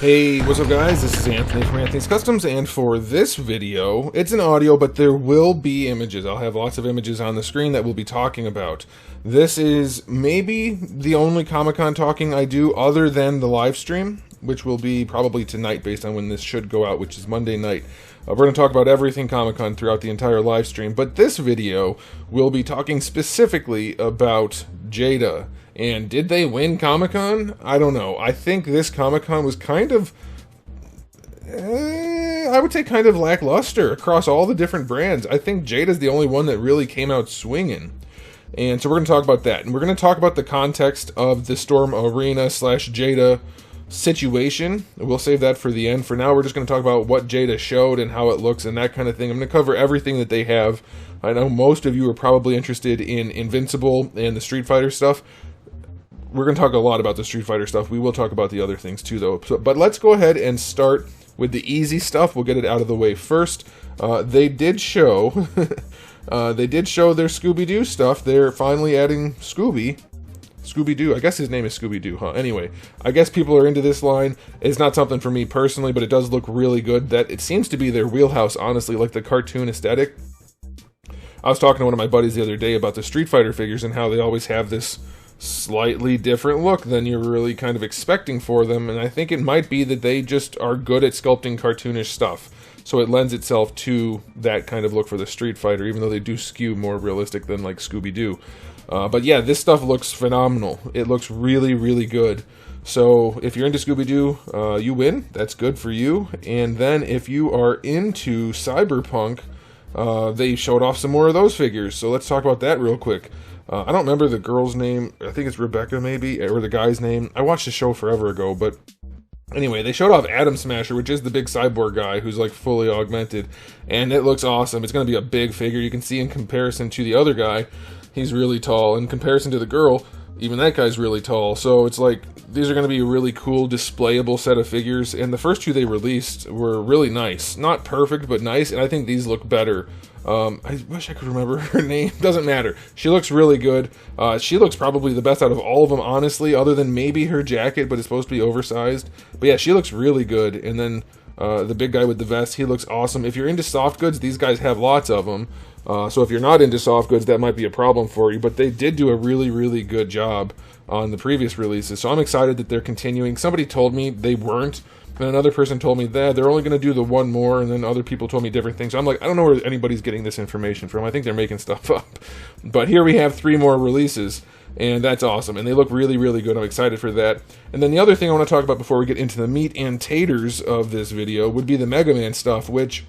Hey, what's up guys? This is Anthony from Anthony's Customs, and for this video, it's an audio, but there will be images. I'll have lots of images on the screen that we'll be talking about. This is maybe the only Comic-Con talking I do other than the live stream, which will be probably tonight based on when this should go out, which is Monday night. We're going to talk about everything Comic-Con throughout the entire live stream, but this video will be talking specifically about Jada. And did they win Comic-Con? I don't know. I think this Comic-Con was kind of, I would say kind of lackluster across all the different brands. I think Jada's the only one that really came out swinging. And so we're going to talk about that. And we're going to talk about the context of the Storm Arena / Jada situation. We'll save that for the end. For now, we're just going to talk about what Jada showed and how it looks and that kind of thing. I'm going to cover everything that they have. I know most of you are probably interested in Invincible and the Street Fighter stuff. We're going to talk a lot about the Street Fighter stuff. We will talk about the other things too, though. But let's go ahead and start with the easy stuff. We'll get it out of the way first. They did show, their Scooby-Doo stuff. They're finally adding Scooby-Doo. I guess his name is Scooby-Doo, huh? Anyway, I guess people are into this line. It's not something for me personally, but it does look really good. That it seems to be their wheelhouse, honestly, like the cartoon aesthetic. I was talking to one of my buddies the other day about the Street Fighter figures and how they always have this slightly different look than you're really kind of expecting for them, and I think it might be that they just are good at sculpting cartoonish stuff, so it lends itself to that kind of look for the Street Fighter, even though they do skew more realistic than like Scooby-Doo. But yeah, this stuff looks phenomenal. It looks really, really good. So if you're into Scooby-Doo, you win. That's good for you. And then if you are into Cyberpunk, they showed off some more of those figures, so let's talk about that real quick. I don't remember the girl's name. I think it's Rebecca, maybe, or the guy's name. I watched the show forever ago, but anyway, they showed off Atom Smasher, which is the big cyborg guy who's like fully augmented, and it looks awesome. It's going to be a big figure. You can see in comparison to the other guy, he's really tall. In comparison to the girl, even that guy's really tall. So it's like, these are going to be a really cool displayable set of figures, and the first two they released were really nice. Not perfect, but nice, and I think these look better. I wish I could remember her name. Doesn't matter. She looks really good. She looks probably the best out of all of them, honestly, other than maybe her jacket, but it's supposed to be oversized. But yeah, she looks really good. And then the big guy with the vest, he looks awesome. If you're into soft goods, these guys have lots of them. So if you're not into soft goods, that might be a problem for you. But they did do a really, really good job on the previous releases. So I'm excited that they're continuing. Somebody told me they weren't. And another person told me that they're only going to do the one more, and then other people told me different things. So I'm like, I don't know where anybody's getting this information from. I think they're making stuff up. But here we have 3 more releases, and that's awesome. And they look really, really good. I'm excited for that. And then the other thing I want to talk about before we get into the meat and taters of this video would be the Mega Man stuff, which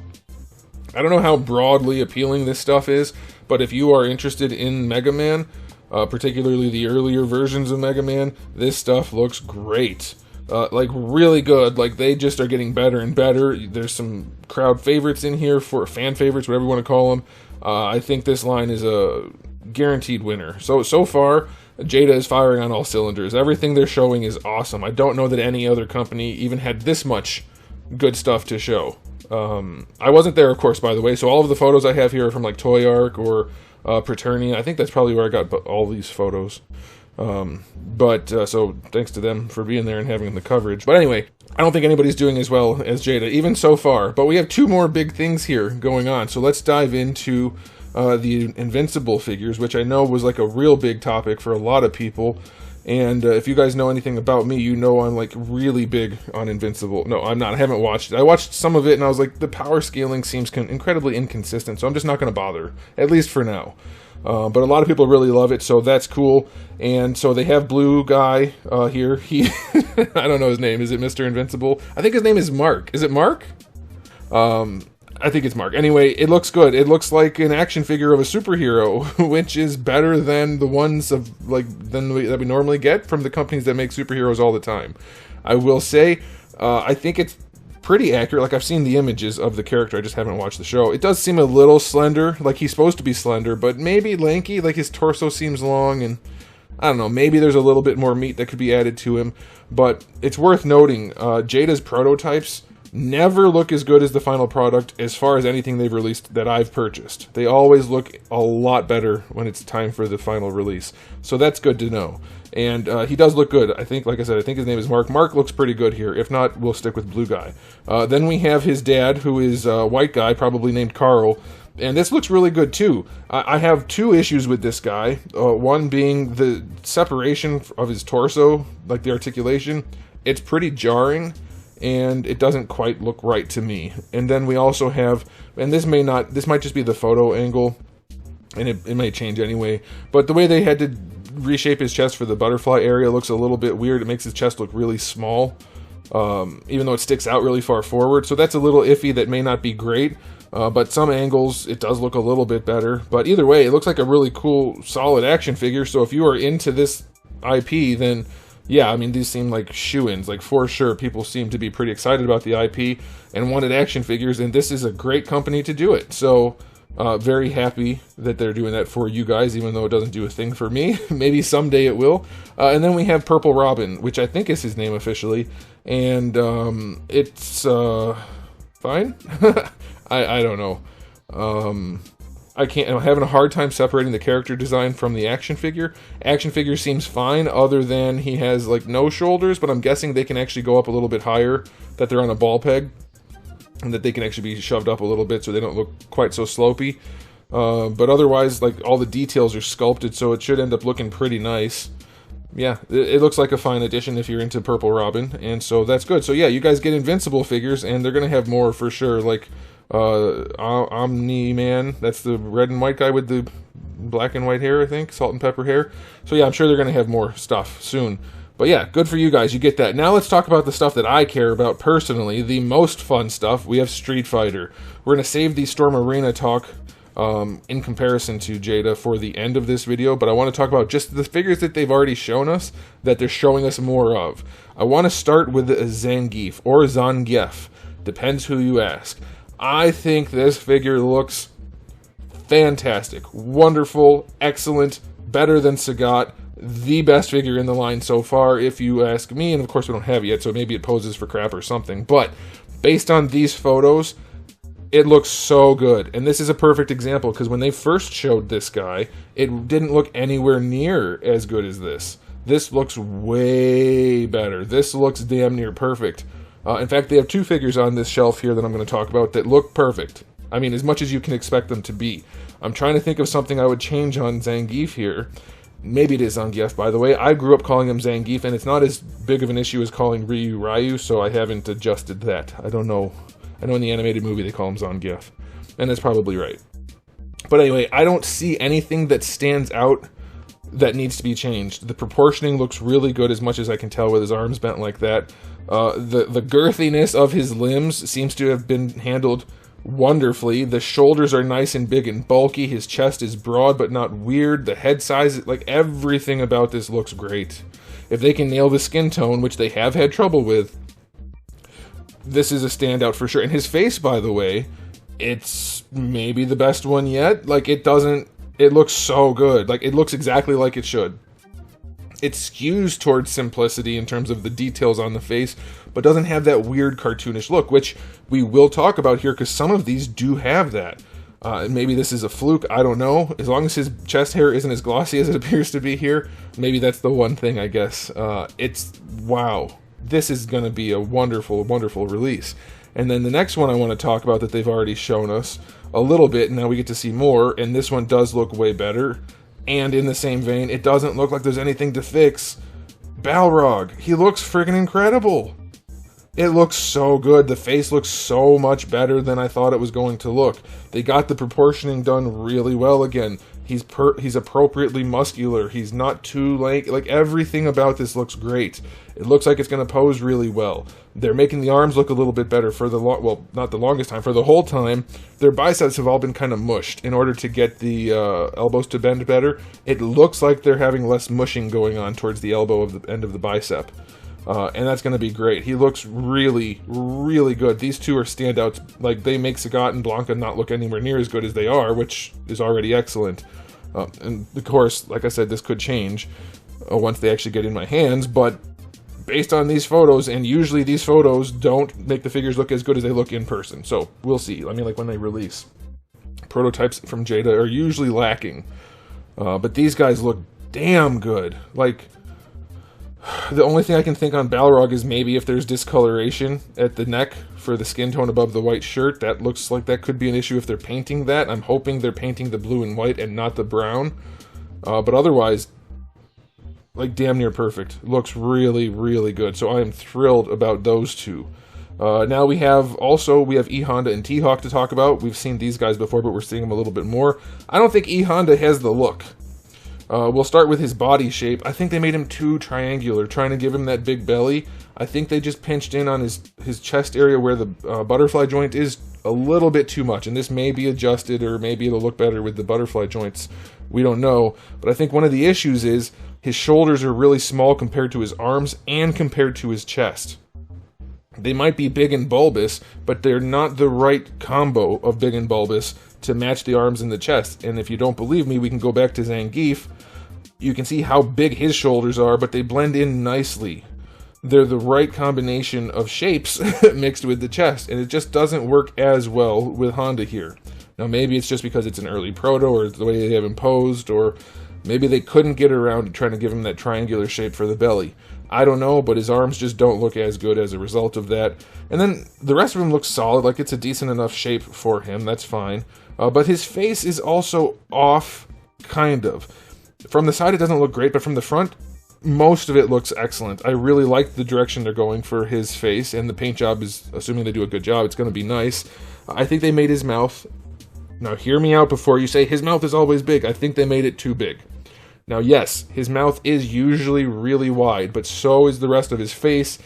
I don't know how broadly appealing this stuff is, but if you are interested in Mega Man, particularly the earlier versions of Mega Man, this stuff looks great. Like really good. Like they just are getting better and better. There's some crowd favorites in here, for fan favorites, whatever you want to call them. I think this line is a guaranteed winner. So far, Jada is firing on all cylinders. Everything they're showing is awesome. I don't know that any other company even had this much good stuff to show. I wasn't there, of course, by the way, so all of the photos I have here are from like Toy Arc or Paternia. I think that's probably where I got all these photos. So thanks to them for being there and having the coverage. But anyway, I don't think anybody's doing as well as Jada, even so far. But we have 2 more big things here going on. So let's dive into the Invincible figures, which I know was like a real big topic for a lot of people. And if you guys know anything about me, you know I'm like really big on Invincible. No, I'm not. I haven't watched it. I watched some of it and I was like, the power scaling seems incredibly inconsistent. So I'm just not going to bother, at least for now. But a lot of people really love it, so that's cool. And so they have Blue Guy here. He, I don't know his name. Is it Mr. Invincible? I think his name is Mark. Is it Mark? I think it's Mark. Anyway, it looks good. It looks like an action figure of a superhero, which is better than the ones that we normally get from the companies that make superheroes all the time. I will say, I think it's pretty accurate. Like, I've seen the images of the character, I just haven't watched the show. It does seem a little slender, like he's supposed to be slender, but maybe lanky, like his torso seems long, and I don't know, maybe there's a little bit more meat that could be added to him. But it's worth noting, Jada's prototypes never look as good as the final product as far as anything they've released that I've purchased. They always look a lot better when it's time for the final release. So that's good to know. And he does look good. I think, like I said, I think his name is Mark. Mark looks pretty good here. If not, we'll stick with Blue Guy. Then we have his dad, who is a white guy, probably named Carl. And this looks really good too. I have two issues with this guy. One being the separation of his torso, like the articulation. It's pretty jarring, and it doesn't quite look right to me. And then we also have, and this might just be the photo angle, and it may change anyway, but the way they had to reshape his chest for the butterfly area looks a little bit weird. It makes his chest look really small, even though it sticks out really far forward. So that's a little iffy. That may not be great. But some angles, it does look a little bit better. But either way, it looks like a really cool, solid action figure. So if you are into this IP, then yeah, I mean, these seem like shoo-ins. Like, for sure, people seem to be pretty excited about the IP and wanted action figures, and this is a great company to do it. So, very happy that they're doing that for you guys, even though it doesn't do a thing for me. Maybe someday it will. And then we have Purple Robin, which I think is his name officially. And it's fine. I don't know. I'm having a hard time separating the character design from the action figure. Action figure seems fine, other than he has like no shoulders, but I'm guessing they can actually go up a little bit higher, that they're on a ball peg, and that they can actually be shoved up a little bit so they don't look quite so slopey. But otherwise, like, all the details are sculpted, so it should end up looking pretty nice. Yeah, it looks like a fine addition if you're into Purple Robin, and so that's good. So yeah, you guys get Invincible figures, and they're gonna have more for sure, like Omni-Man, that's the red and white guy with the black and white hair, I think, salt and pepper hair. So yeah, I'm sure they're gonna have more stuff soon. But yeah, good for you guys, you get that. Now let's talk about the stuff that I care about personally, the most fun stuff. We have Street Fighter. We're gonna save the Storm Arena talk in comparison to Jada for the end of this video, but I want to talk about just the figures that they've already shown us, that they're showing us more of. I want to start with Zangief, or Zangief, depends who you ask. I think this figure looks fantastic, wonderful, excellent, better than Sagat, the best figure in the line so far, if you ask me, and of course we don't have it yet, so maybe it poses for crap or something, but based on these photos, it looks so good. And this is a perfect example, because when they first showed this guy, it didn't look anywhere near as good as this. This looks way better. This looks damn near perfect. In fact, they have two figures on this shelf here that I'm going to talk about that look perfect. I mean, as much as you can expect them to be. I'm trying to think of something I would change on Zangief here. Maybe it is Zangief, by the way. I grew up calling him Zangief, and it's not as big of an issue as calling Ryu, so I haven't adjusted that. I don't know. I know in the animated movie they call him Zangief, and that's probably right. But anyway, I don't see anything that stands out that needs to be changed. The proportioning looks really good, as much as I can tell, with his arms bent like that. The girthiness of his limbs seems to have been handled wonderfully. The shoulders are nice and big and bulky. His chest is broad but not weird. The head size, like, everything about this looks great. If they can nail the skin tone, which they have had trouble with, this is a standout for sure. And his face, by the way, it's maybe the best one yet. Like, it looks so good. Like, it looks exactly like it should. It skews towards simplicity in terms of the details on the face, but doesn't have that weird cartoonish look, which we will talk about here, because some of these do have that. Maybe this is a fluke, I don't know. As long as his chest hair isn't as glossy as it appears to be here, maybe that's the one thing, I guess. Wow. This is going to be a wonderful, wonderful release. And then the next one I want to talk about that they've already shown us a little bit, and now we get to see more, and this one does look way better. And in the same vein, it doesn't look like there's anything to fix. Balrog, he looks friggin' incredible. It looks so good. The face looks so much better than I thought it was going to look. They got the proportioning done really well again. He's appropriately muscular. He's not too lanky. Like, everything about this looks great. It looks like it's going to pose really well. They're making the arms look a little bit better for the well, not the longest time, for the whole time. Their biceps have all been kind of mushed in order to get the elbows to bend better. It looks like they're having less mushing going on towards the elbow of the end of the bicep. And that's going to be great. He looks really, really good. These two are standouts. Like, they make Sagat and Blanca not look anywhere near as good as they are, which is already excellent. And of course, like I said, this could change once they actually get in my hands, but based on these photos, and usually these photos don't make the figures look as good as they look in person. So we'll see. I mean, like when they release, prototypes from Jada are usually lacking. But these guys look damn good. Like, the only thing I can think on Balrog is maybe if there's discoloration at the neck for the skin tone above the white shirt. That looks like that could be an issue if they're painting that. I'm hoping they're painting the blue and white and not the brown. But otherwise, like, damn near perfect. Looks really, really good. So I am thrilled about those two. Now we have E Honda and T Hawk to talk about. We've seen these guys before, but we're seeing them a little bit more. I don't think E Honda has the look. We'll start with his body shape. I think they made him too triangular, trying to give him that big belly. I think they just pinched in on his chest area where the butterfly joint is a little bit too much, and this may be adjusted, or maybe it'll look better with the butterfly joints. We don't know, but I think one of the issues is his shoulders are really small compared to his arms and compared to his chest. They might be big and bulbous, but they're not the right combo of big and bulbous to match the arms and the chest. And if you don't believe me, we can go back to Zangief. You can see how big his shoulders are, but they blend in nicely. They're the right combination of shapes mixed with the chest, and it just doesn't work as well with Honda here. Now, maybe it's just because it's an early proto, or the way they have him posed, or maybe they couldn't get around to trying to give him that triangular shape for the belly. I don't know, but his arms just don't look as good as a result of that. And then the rest of him looks solid, like it's a decent enough shape for him, that's fine. But his face is also off, kind of. From the side it doesn't look great, but from the front, most of it looks excellent. I really like the direction they're going for his face, and the paint job is, assuming they do a good job, it's going to be nice. I think they made his mouth... Now hear me out before you say his mouth is always big. I think they made it too big. Now, yes, his mouth is usually really wide, but so is the rest of his face.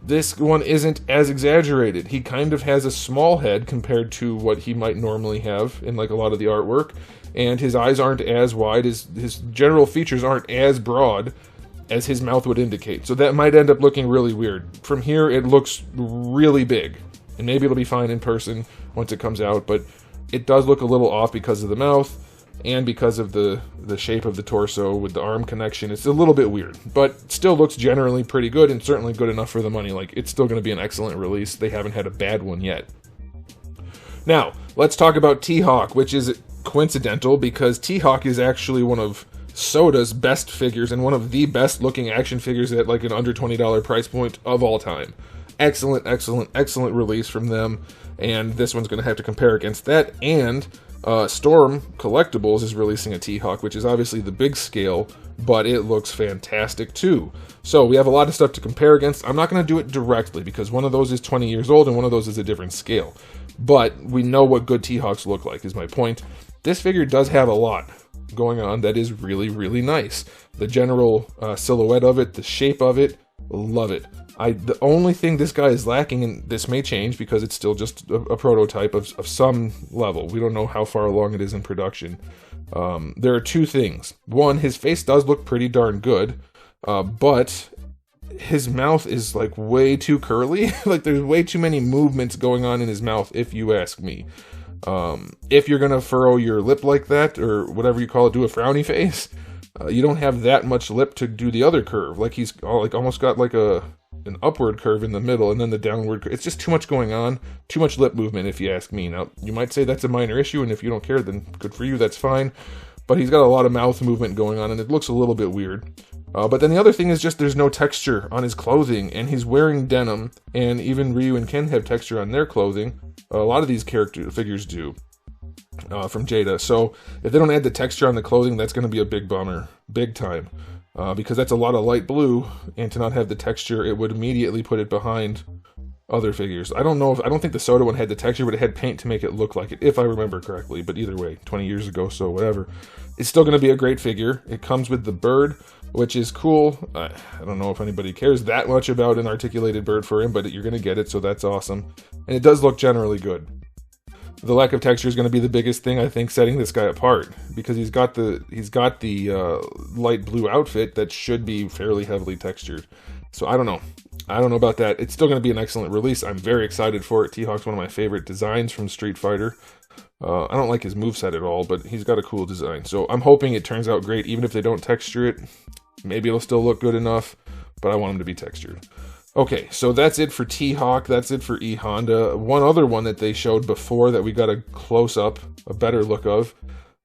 This one isn't as exaggerated. He kind of has a small head compared to what he might normally have in like a lot of the artwork, and his eyes aren't as wide, his general features aren't as broad as his mouth would indicate. So that might end up looking really weird. From here, it looks really big, and maybe it'll be fine in person once it comes out, but it does look a little off because of the mouth, and because of the shape of the torso with the arm connection. It's a little bit weird, but still looks generally pretty good, and certainly good enough for the money. Like, it's still going to be an excellent release. They haven't had a bad one yet. Now, let's talk about T-Hawk, which is coincidental because T-Hawk is actually one of Soda's best figures and one of the best looking action figures at like an under $20 price point of all time. Excellent, excellent, excellent release from them, and this one's going to have to compare against that. And Storm Collectibles is releasing a T-Hawk, which is obviously the big scale, but it looks fantastic too. So we have a lot of stuff to compare against. I'm not going to do it directly because one of those is 20 years old and one of those is a different scale. But we know what good T-Hawks look like, is my point. This figure does have a lot going on that is really, really nice. The general silhouette of it, the shape of it, love it. The only thing this guy is lacking, and this may change because it's still just a prototype of some level. We don't know how far along it is in production. There are two things. One, his face does look pretty darn good, but his mouth is like way too curly. Like there's way too many movements going on in his mouth, if you ask me. If you're gonna furrow your lip like that, or whatever you call it, do a frowny face, you don't have that much lip to do the other curve. Like he's almost got like an upward curve in the middle, and then the downward curve. It's just too much going on, too much lip movement, if you ask me. Now, you might say that's a minor issue, and if you don't care, then good for you, that's fine. But he's got a lot of mouth movement going on, and it looks a little bit weird. But then the other thing is just there's no texture on his clothing, and he's wearing denim, and even Ryu and Ken have texture on their clothing. A lot of these character figures do, from Jada. So if they don't add the texture on the clothing, that's going to be a big bummer, big time. Because that's a lot of light blue, and to not have the texture, it would immediately put it behind other figures. I don't think the Soda one had the texture, but it had paint to make it look like it, if I remember correctly. But either way, 20 years ago, so whatever. It's still going to be a great figure. It comes with the bird, which is cool. I don't know if anybody cares that much about an articulated bird for him, but you're going to get it, so that's awesome. And it does look generally good. The lack of texture is going to be the biggest thing, I think, setting this guy apart, because he's got the light blue outfit that should be fairly heavily textured. So I don't know about that. It's still going to be an excellent release. I'm very excited for it. T-Hawk's one of my favorite designs from Street Fighter. I don't like his moveset at all, but he's got a cool design. So I'm hoping it turns out great, even if they don't texture it. Maybe it'll still look good enough. but I want them to be textured. Okay, so that's it for T-Hawk, that's it for E-Honda. One other one that they showed before that we got a close-up, a better look of,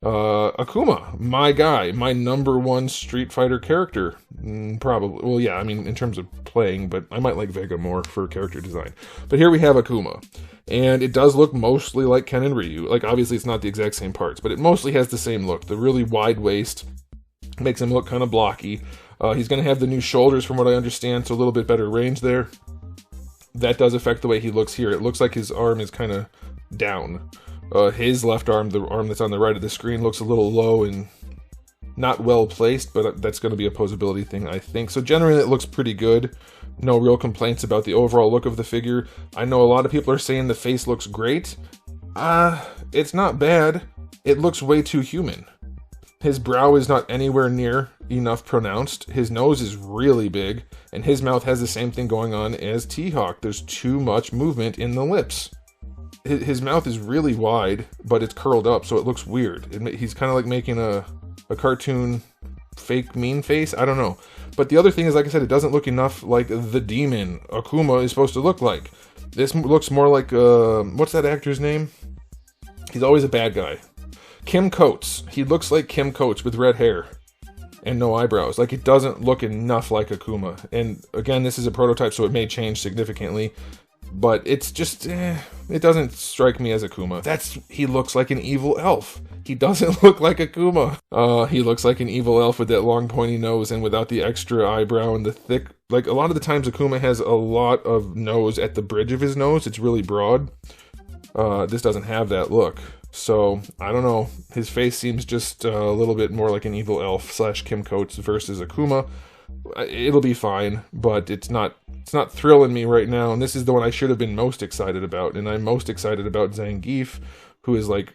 Akuma, my guy, my #1 Street Fighter character. Probably, well, yeah, I mean, in terms of playing, but I might like Vega more for character design. But here we have Akuma, and it does look mostly like Ken and Ryu. Like, obviously, it's not the exact same parts, but it mostly has the same look. The really wide waist makes him look kind of blocky. He's going to have the new shoulders, from what I understand, so a little bit better range there. That does affect the way he looks here. It looks like his arm is kind of down. His left arm, the arm that's on the right of the screen, looks a little low and not well placed, but that's going to be a posability thing, I think. So generally it looks pretty good. No real complaints about the overall look of the figure. I know a lot of people are saying the face looks great. It's not bad. It looks way too human. His brow is not anywhere near enough pronounced. His nose is really big, and his mouth has the same thing going on as T-Hawk. There's too much movement in the lips. His mouth is really wide, but it's curled up, so it looks weird. He's kind of like making a cartoon fake mean face. I don't know. But the other thing is, like I said, it doesn't look enough like the demon Akuma is supposed to look like. This looks more like, what's that actor's name? He's always a bad guy. Kim Coates. He looks like Kim Coates with red hair and no eyebrows. Like, it doesn't look enough like Akuma. And again, this is a prototype, so it may change significantly. But it's just, it doesn't strike me as Akuma. He looks like an evil elf. He doesn't look like Akuma. He looks like an evil elf with that long pointy nose and without the extra eyebrow and the thick, like a lot of the times Akuma has a lot of nose at the bridge of his nose. It's really broad. This doesn't have that look. So, I don't know. His face seems just a little bit more like an evil elf / Kim Coates versus Akuma. It'll be fine, but it's not thrilling me right now, and this is the one I should have been most excited about, and I'm most excited about Zangief, who is like,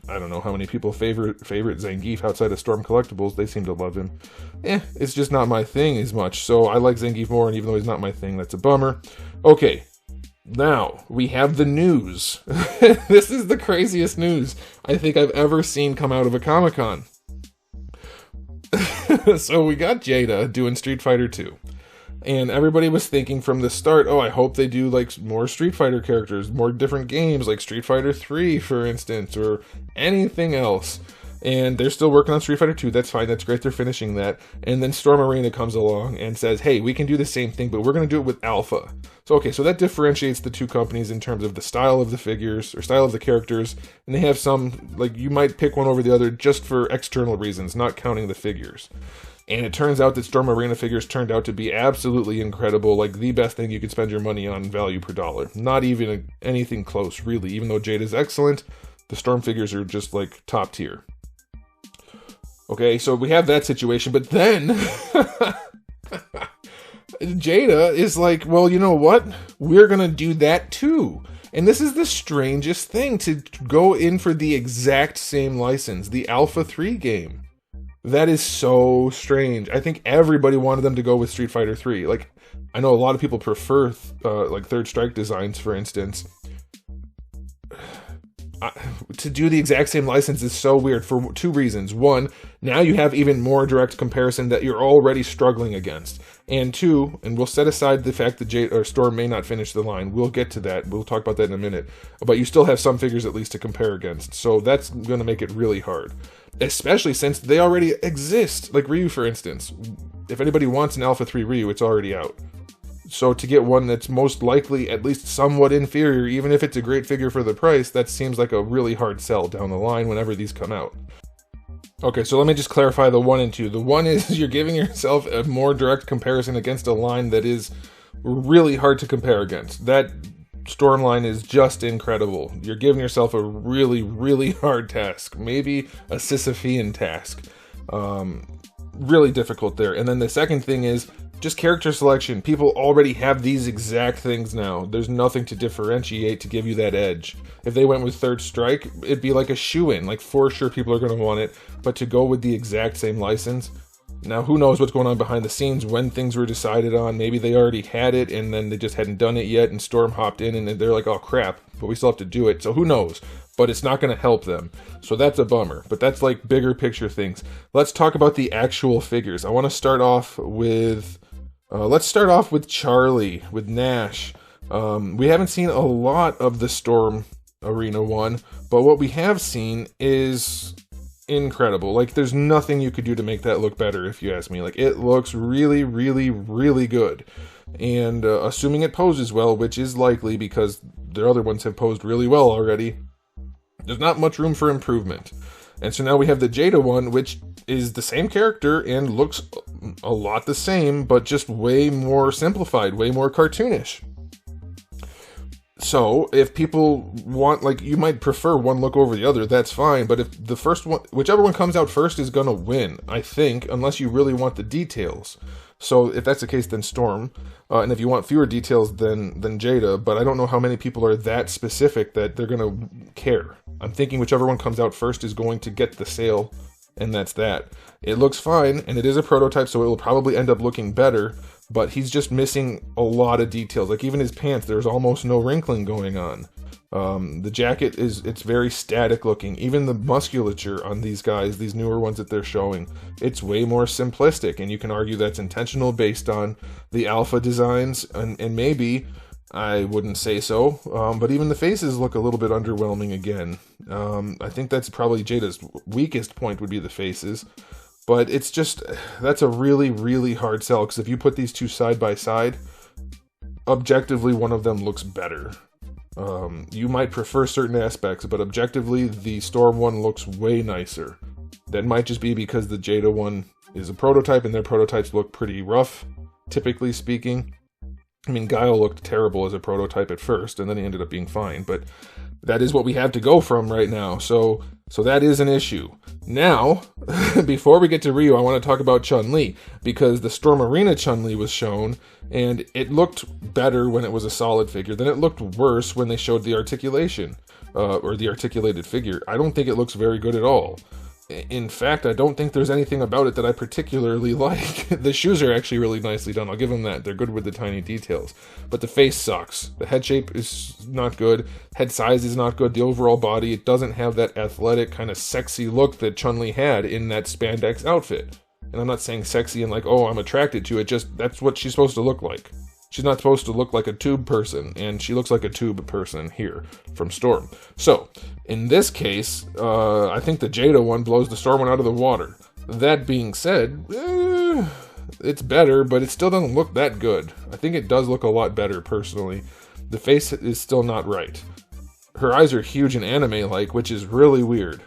I don't know how many people favorite Zangief outside of Storm Collectibles. They seem to love him. It's just not my thing as much, so I like Zangief more, and even though he's not my thing, that's a bummer. Okay, now we have the news. This is the craziest news I think I've ever seen come out of a Comic-Con. So we got Jada doing Street Fighter 2. And everybody was thinking from the start, oh, I hope they do like more Street Fighter characters, more different games, like Street Fighter 3, for instance, or anything else. And they're still working on Street Fighter 2, that's fine, that's great, they're finishing that. And then Storm Arena comes along and says, hey, we can do the same thing, but we're going to do it with Alpha. So, okay, so that differentiates the two companies in terms of the style of the figures, or style of the characters, and they have some, like, you might pick one over the other just for external reasons, not counting the figures. And it turns out that Storm Arena figures turned out to be absolutely incredible, like the best thing you could spend your money on value per dollar. Not even anything close, really. Even though Jada's excellent, the Storm figures are just, like, top tier. Okay, so we have that situation, but then Jada is like, well, you know what? We're gonna do that too. And this is the strangest thing, to go in for the exact same license, the Alpha 3 game. That is so strange. I think everybody wanted them to go with Street Fighter 3. Like, I know a lot of people prefer, like, Third Strike designs, for instance. To do the exact same license is so weird for two reasons. One, now you have even more direct comparison that you're already struggling against. And two, and we'll set aside the fact that Jade or Storm may not finish the line. We'll get to that. We'll talk about that in a minute. But you still have some figures at least to compare against. So that's going to make it really hard. Especially since they already exist. Like Ryu, for instance. If anybody wants an Alpha 3 Ryu, it's already out. So to get one that's most likely at least somewhat inferior, even if it's a great figure for the price, that seems like a really hard sell down the line whenever these come out. Okay, so let me just clarify the 1 and 2. The 1 is you're giving yourself a more direct comparison against a line that is really hard to compare against. That Storm line is just incredible. You're giving yourself a really, really hard task. Maybe a Sisyphean task. Really difficult there. And then the second thing is just character selection. People already have these exact things now. There's nothing to differentiate to give you that edge. If they went with Third Strike, it'd be like a shoe-in. Like, for sure people are going to want it. But to go with the exact same license, now who knows what's going on behind the scenes when things were decided on. Maybe they already had it and then they just hadn't done it yet and Storm hopped in and they're like, oh crap, but we still have to do it. So who knows? But it's not going to help them. So that's a bummer. But that's like bigger picture things. Let's talk about the actual figures. I want to start off with Let's start off with Charlie, with Nash. We haven't seen a lot of the Storm Arena one, but what we have seen is incredible. Like, there's nothing you could do to make that look better, if you ask me. Like, it looks really, really, really good. And assuming it poses well, which is likely because their other ones have posed really well already, there's not much room for improvement. And so now we have the Jada one, which is the same character and looks a lot the same, but just way more simplified, way more cartoonish. So if people want, like, you might prefer one look over the other, that's fine. But if the first one, whichever one comes out first is going to win, I think, unless you really want the details. So if that's the case, then Storm. And if you want fewer details, then Jada. But I don't know how many people are that specific that they're going to care. I'm thinking whichever one comes out first is going to get the sale, and that's that. It looks fine, and it is a prototype, so it will probably end up looking better, but he's just missing a lot of details. Like, even his pants, there's almost no wrinkling going on. The jacket it's very static looking. Even the musculature on these guys, these newer ones that they're showing, it's way more simplistic, and you can argue that's intentional based on the alpha designs, and maybe, I wouldn't say so, but even the faces look a little bit underwhelming again. I think that's probably Jada's weakest point, would be the faces. But it's just, that's a really, really hard sell, because if you put these two side by side, objectively one of them looks better. You might prefer certain aspects, but objectively the Storm one looks way nicer. That might just be because the Jada one is a prototype, and their prototypes look pretty rough, typically speaking. I mean, Guile looked terrible as a prototype at first, and then he ended up being fine, but that is what we have to go from right now, so that is an issue. Now, before we get to Ryu, I want to talk about Chun-Li, because the Storm Arena Chun-Li was shown, and it looked better when it was a solid figure, then it looked worse when they showed the articulation, or the articulated figure. I don't think it looks very good at all. In fact, I don't think there's anything about it that I particularly like. The shoes are actually really nicely done, I'll give them that. They're good with the tiny details. But the face sucks. The head shape is not good. Head size is not good. The overall body, it doesn't have that athletic, kind of sexy look that Chun-Li had in that spandex outfit. And I'm not saying sexy and like, oh, I'm attracted to it, just that's what she's supposed to look like. She's not supposed to look like a tube person, and she looks like a tube person here from Storm. So, in this case, I think the Jada one blows the Storm one out of the water. That being said, it's better, but it still doesn't look that good. I think it does look a lot better, personally. The face is still not right. Her eyes are huge and anime-like, which is really weird.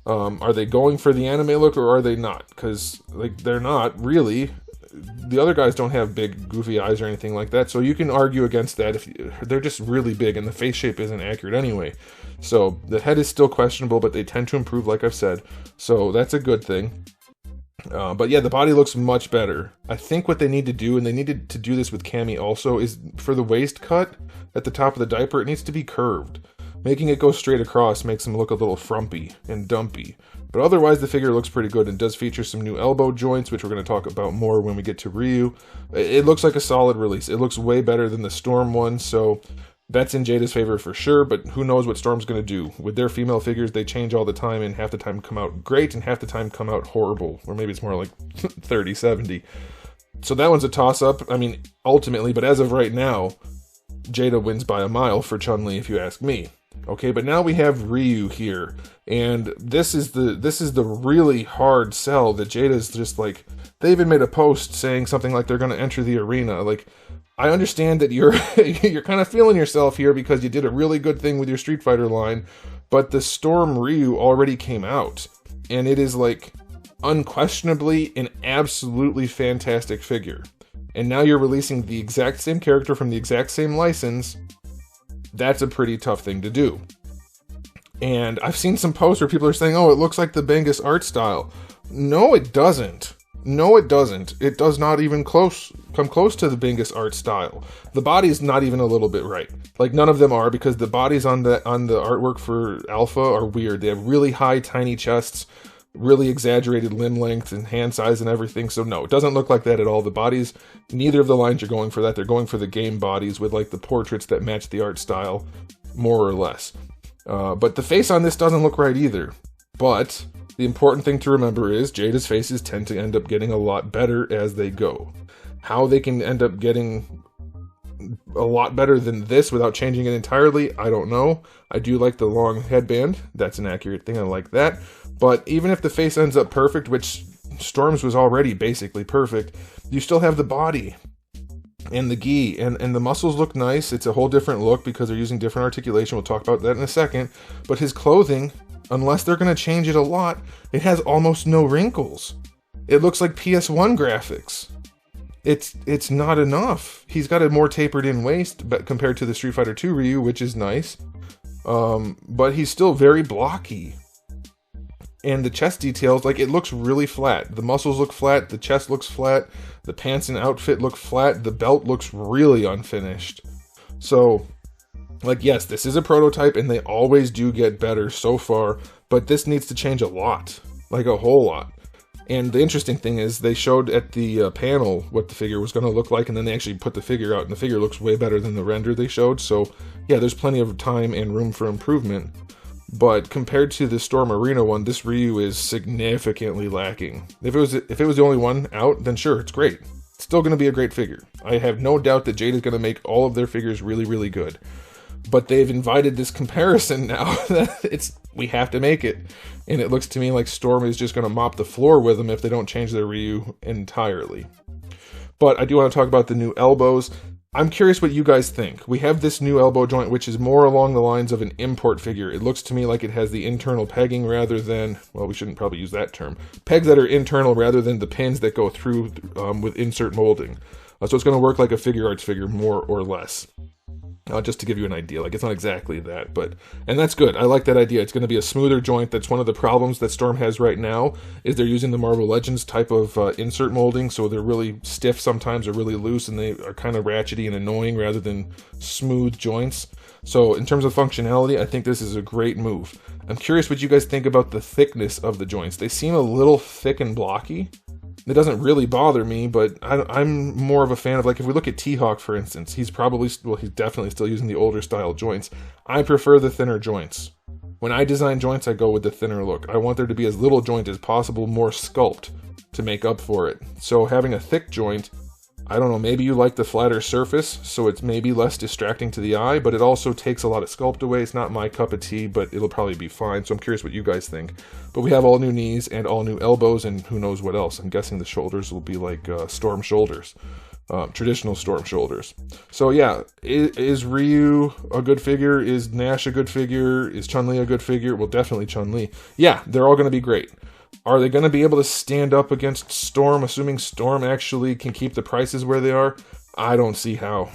Are they going for the anime look, or are they not? Because, like, they're not, really. The other guys don't have big, goofy eyes or anything like that, so you can argue against that if they're just really big, and the face shape isn't accurate anyway. So, the head is still questionable, but they tend to improve, like I've said, so that's a good thing. But yeah, the body looks much better. I think what they need to do, and they needed to do this with Cammy also, is for the waist cut at the top of the diaper, it needs to be curved. Making it go straight across makes him look a little frumpy and dumpy. But otherwise, the figure looks pretty good and does feature some new elbow joints, which we're going to talk about more when we get to Ryu. It looks like a solid release. It looks way better than the Storm one, so that's in Jada's favor for sure, but who knows what Storm's going to do. With their female figures, they change all the time, and half the time come out great, and half the time come out horrible. Or maybe it's more like 30-70. So that one's a toss-up, I mean, ultimately, but as of right now, Jada wins by a mile for Chun-Li, if you ask me. Okay, but now we have Ryu here, and this is the really hard sell that Jada's just like, they even made a post saying something like they're going to enter the arena. Like, I understand that you're you're kind of feeling yourself here because you did a really good thing with your Street Fighter line, but the Storm Ryu already came out, and it is like unquestionably an absolutely fantastic figure. And now you're releasing the exact same character from the exact same license. That's a pretty tough thing to do. And I've seen some posts where people are saying, oh, it looks like the Bengus art style. No, it doesn't. No, it doesn't. It does not even come close to the Bengus art style. The body's not even a little bit right. Like, none of them are, because the bodies on the artwork for Alpha are weird. They have really high, tiny chests, really exaggerated limb length and hand size and everything, so no, it doesn't look like that at all. The bodies, neither of the lines are going for that. They're going for the game bodies with like the portraits that match the art style, more or less. But the face on this doesn't look right either. But the important thing to remember is Jada's faces tend to end up getting a lot better as they go. How they can end up getting a lot better than this without changing it entirely, I don't know. I do like the long headband. That's an accurate thing. I like that. But even if the face ends up perfect, which Storm's was already basically perfect, you still have the body and the gi, and the muscles look nice. It's a whole different look because they're using different articulation. We'll talk about that in a second. But his clothing, unless they're going to change it a lot, it has almost no wrinkles. It looks like PS1 graphics. It's not enough. He's got a more tapered in waist but compared to the Street Fighter 2 Ryu, which is nice. But he's still very blocky. And the chest details, like, it looks really flat. The muscles look flat, the chest looks flat, the pants and outfit look flat, the belt looks really unfinished. So, like, yes, this is a prototype and they always do get better so far, but this needs to change a lot. Like, a whole lot. And the interesting thing is, they showed at the panel what the figure was going to look like, and then they actually put the figure out, and the figure looks way better than the render they showed. So, yeah, there's plenty of time and room for improvement. But compared to the Storm Arena one, this Ryu is significantly lacking. If it was the only one out, then sure, it's great. It's still going to be a great figure. I have no doubt that Jada is going to make all of their figures really, really good. But they've invited this comparison now that we have to make it. And it looks to me like Storm is just going to mop the floor with them if they don't change their Ryu entirely. But I do want to talk about the new elbows. I'm curious what you guys think. We have this new elbow joint, which is more along the lines of an import figure. It looks to me like it has the internal pegging rather than, well, we shouldn't probably use that term, pegs that are internal rather than the pins that go through with insert molding. So it's going to work like a figure arts figure, more or less. Just to give you an idea, like, it's not exactly that, and that's good. I like that idea. It's going to be a smoother joint. That's one of the problems that Storm has right now, is they're using the Marvel Legends type of insert molding, so they're really stiff sometimes, or really loose, and they are kind of ratchety and annoying rather than smooth joints. So in terms of functionality, I think this is a great move. I'm curious what you guys think about the thickness of the joints. They seem a little thick and blocky. It doesn't really bother me, but I'm more of a fan of, like, if we look at T-Hawk, for instance, he's definitely still using the older style joints. I prefer the thinner joints. When I design joints, I go with the thinner look. I want there to be as little joint as possible, more sculpt to make up for it. So having a thick joint, I don't know, maybe you like the flatter surface, so it's maybe less distracting to the eye, but it also takes a lot of sculpt away. It's not my cup of tea, but it'll probably be fine, so I'm curious what you guys think. But we have all new knees and all new elbows, and who knows what else. I'm guessing the shoulders will be like Storm shoulders, traditional Storm shoulders. So yeah, is Ryu a good figure? Is Nash a good figure? Is Chun-Li a good figure? Well, definitely Chun-Li. Yeah, they're all going to be great. Are they going to be able to stand up against Storm, assuming Storm actually can keep the prices where they are? I don't see how.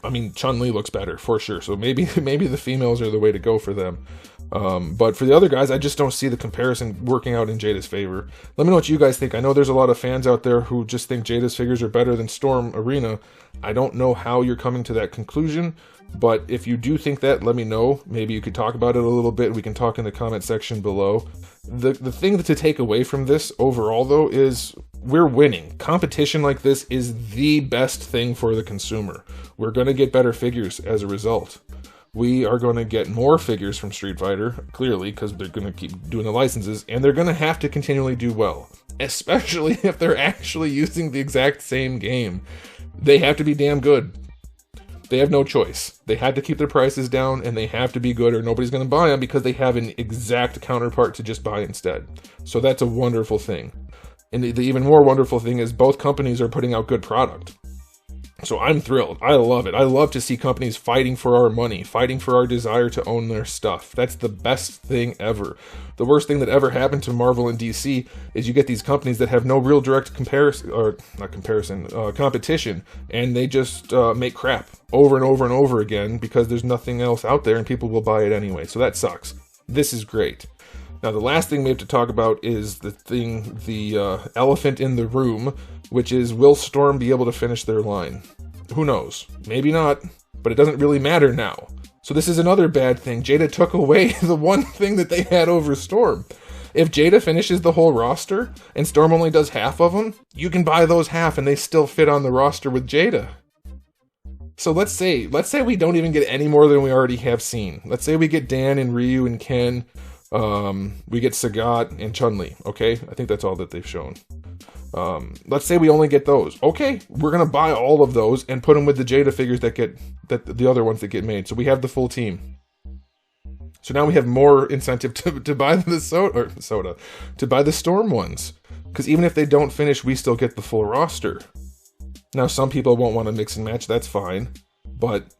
I mean, Chun-Li looks better, for sure, so maybe the females are the way to go for them. But for the other guys, I just don't see the comparison working out in Jada's favor. Let me know what you guys think. I know there's a lot of fans out there who just think Jada's figures are better than Storm Arena. I don't know how you're coming to that conclusion, but if you do think that, let me know. Maybe you could talk about it a little bit. We can talk in the comment section below. The thing to take away from this overall, though, is we're winning. Competition like this is the best thing for the consumer. We're going to get better figures as a result. We are going to get more figures from Street Fighter, clearly, because they're going to keep doing the licenses, and they're going to have to continually do well, especially if they're actually using the exact same game. They have to be damn good. They have no choice. They had to keep their prices down, and they have to be good, or nobody's going to buy them because they have an exact counterpart to just buy instead. So that's a wonderful thing. And the even more wonderful thing is both companies are putting out good product. So I'm thrilled. I love it. I love to see companies fighting for our money, fighting for our desire to own their stuff. That's the best thing ever. The worst thing that ever happened to Marvel and DC is you get these companies that have no real direct competition, and they just make crap over and over and over again because there's nothing else out there and people will buy it anyway. So that sucks. This is great. Now, the last thing we have to talk about is the elephant in the room, which is, will Storm be able to finish their line? Who knows? Maybe not, but it doesn't really matter now. So this is another bad thing. Jada took away the one thing that they had over Storm. If Jada finishes the whole roster and Storm only does half of them, you can buy those half and they still fit on the roster with Jada. So let's say we don't even get any more than we already have seen. Let's say we get Dan and Ryu and Ken. We get Sagat and Chun-Li, okay? I think that's all that they've shown. Let's say we only get those. Okay, we're gonna buy all of those and put them with the Jada figures that the other ones that get made. So we have the full team. So now we have more incentive to buy to buy the Storm ones, because even if they don't finish, we still get the full roster. Now some people won't want to mix and match. That's fine, but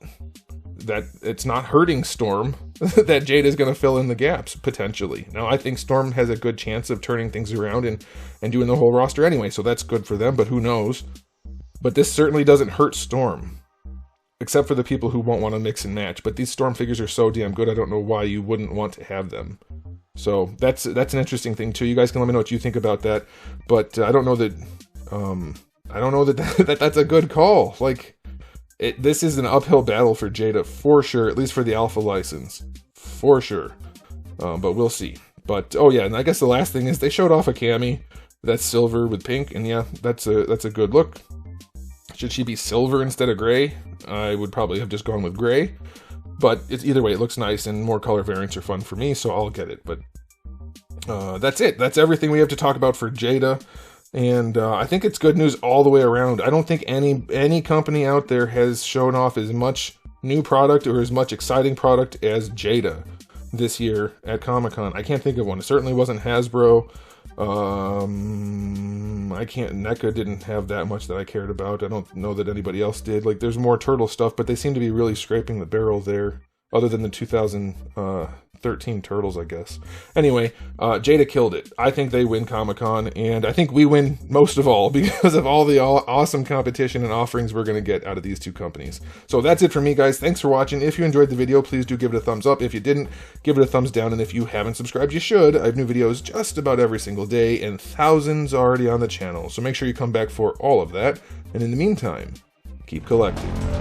that it's not hurting Storm that Jada is going to fill in the gaps potentially. Now I think Storm has a good chance of turning things around and doing the whole roster anyway, so that's good for them, but who knows. But this certainly doesn't hurt Storm, except for the people who won't want to mix and match. But these Storm figures are so damn good, I don't know why you wouldn't want to have them. So that's an interesting thing too. You guys can let me know what you think about that, but I don't know that that's a good call. Like, this is an uphill battle for Jada, for sure, at least for the Alpha license, for sure. But we'll see. But, oh yeah, and I guess the last thing is they showed off a Cammy that's silver with pink, and yeah, that's a good look. Should she be silver instead of gray? I would probably have just gone with gray, but it's either way, it looks nice, and more color variants are fun for me, so I'll get it. But that's it. That's everything we have to talk about for Jada. And I think it's good news all the way around. I don't think any company out there has shown off as much new product or as much exciting product as Jada this year at Comic-Con. I can't think of one. It certainly wasn't Hasbro. NECA didn't have that much that I cared about. I don't know that anybody else did. Like, there's more Turtle stuff, but they seem to be really scraping the barrel there, other than the 2013 Turtles, I guess. Anyway, Jada killed it. I think they win Comic-Con, and I think we win most of all because of all the awesome competition and offerings we're going to get out of these two companies. So that's it for me, guys. Thanks for watching. If you enjoyed the video, please do give it a thumbs up. If you didn't, give it a thumbs down, and if you haven't subscribed, you should. I have new videos just about every single day, and thousands already on the channel, so make sure you come back for all of that. And in the meantime, keep collecting.